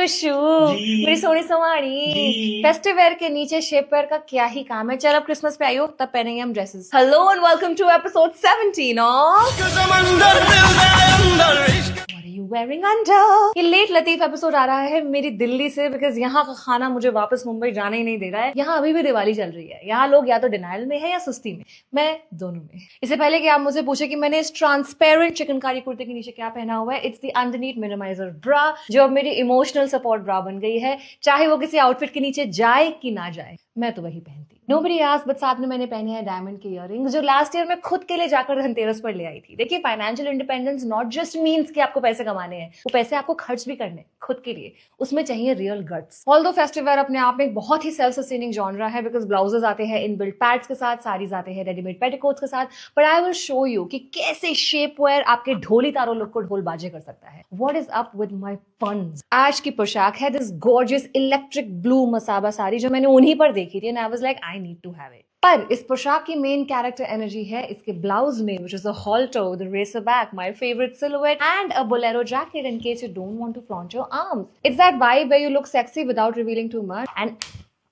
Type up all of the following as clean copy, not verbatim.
विशु मेरी Soni Savani. Festive where के नीचे शेप वेयर का क्या ही काम है। चल अब क्रिसमस पे आई हो तब पहनेंगे हम dresses. Hello and welcome to episode 17 of wearing under. ये लेट लतीफ एपिसोड आ रहा है मेरी दिल्ली से, बिकॉज यहाँ का खाना मुझे वापस मुंबई जाने ही नहीं दे रहा है। यहाँ अभी भी दिवाली चल रही है। यहाँ लोग या तो डिनायल में है या सुस्ती में, मैं दोनों में। इससे पहले कि आप मुझे पूछे कि मैंने इस ट्रांसपेरेंट चिकनकारी कुर्ते के नीचे क्या पहना हुआ है, इट्स द अंडरनीथ मिनिमाइजर ब्रा, जो अब मेरी इमोशनल सपोर्ट ब्रा बन गई है। चाहे वो किसी आउटफिट के नीचे जाए कि ना जाए, मैं तो वही पहनती। नोबडी आस्क्ड, बट साथ में मैंने पहने हैं डायमंड के इयररिंग्स, जो लास्ट ईयर मैं खुद के लिए जाकर धनतेरस पर ले आई थी। देखिए, financial independence not just means कि आपको पैसे कमाने हैं, वो पैसे आपको खर्च भी करने खुद के लिए, उसमें चाहिए real guts. Although festive where अपने आप में एक बहुत ही सेल्फ सस्टेनिंग जॉनरा है, बिकॉज ब्लाउजेस आते हैं इन बिल्ट पैड्स के साथ, साड़ीज आते हैं रेडीमेड पेटिकोट्स के साथ, but I will show you कि कैसे शेप वेयर आपके ढोली तारों लुक को ढोल बाजे कर सकता है। What is up with my funds? आज की पोशाक है this gorgeous electric blue Masaba sari, जो मैंने उन्हीं पर देखी थी and I was like I need to have it. पर इस पोशाक की मेन कैरेक्टर एनर्जी है इसके ब्लाउज में, which is a halter, the racer back, my favorite silhouette, and a bolero jacket in case you don't want to flaunt your arms. It's that vibe where you look sexy without revealing too much. And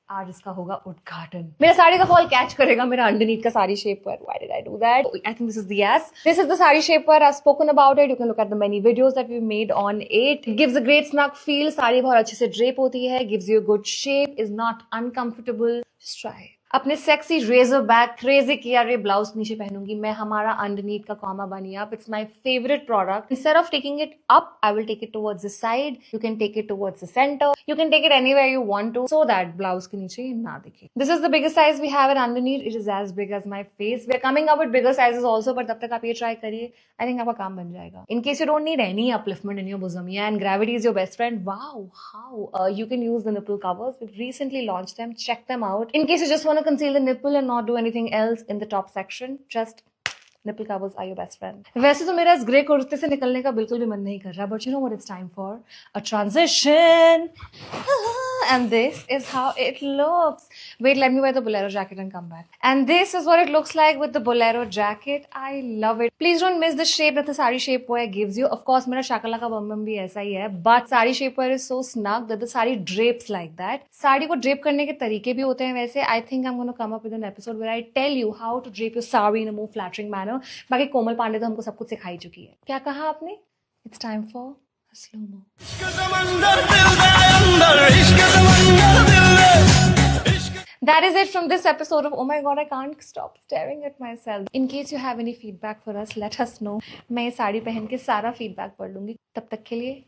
आज इसका होगा उद्घाटन। मेरा साड़ी का fall catch करेगा मेरा underneath का sari shape पर। Why did I do that? I think this is the yes. This is the sari shape पर। I've spoken about it. You can look at the many videos that we've made on it. It gives a great snug feel. Sari बहुत अच्छे से drape होती है. Gives you a good shape. Is not uncomfortable. Just try it. अपने sexy razor back crazy किया रे blouse नीचे पहनूंगी मैं हमारा अंडरनीथ का कॉमा बनी अप। It's my favourite product. Instead of taking it up, I will take it towards the side. You can take it towards the centre, you can take it anywhere you want to, so that blouse के नीचे ये ना दिखे। This is the biggest size we have in underneath. It is as big as my face. We are coming up with bigger sizes also, पर तब तक आप ये ट्राई करिए। आई थिंक आपका काम बन जाएगा। In case you don't need any upliftment in your bosomiya and gravity is your best friend, wow, how you can use the nipple covers. We've recently launched them. Check them out. In case you just want to conceal the nipple and not do anything else in the top section, just nipple covers are your best friend. वैसे तो मेरा इस grey कुर्ते से निकलने का बिल्कुल भी मन नहीं कर रहा, but you know what it's time for? A transition. And this is how it looks. Wait, let me wear the bolero jacket and come back. And this is what it looks like with the bolero jacket. I love it. Please don't miss the shape that the sari shape wear gives you. Of course, मेरा शाकला का बम बम भी ऐसा ही है, but sari shape wear is so snug that the sari drapes like that. Sari को drape करने के तरीके भी होते हैं वैसे. I think I'm going to come up with an episode where I tell you how to drape your sari in a more flattering manner. बाकी कोमल पांडे तो हमको सब कुछ सिखाई चुकी है। क्या कहा आपने? It's time for a slow-mo. That is it from this episode of Oh My God, I can't stop staring at myself. In case you have any feedback for us, let us know. मैं ये साड़ी पहन के सारा feedback पढ़ लूंगी। तब तक के लिए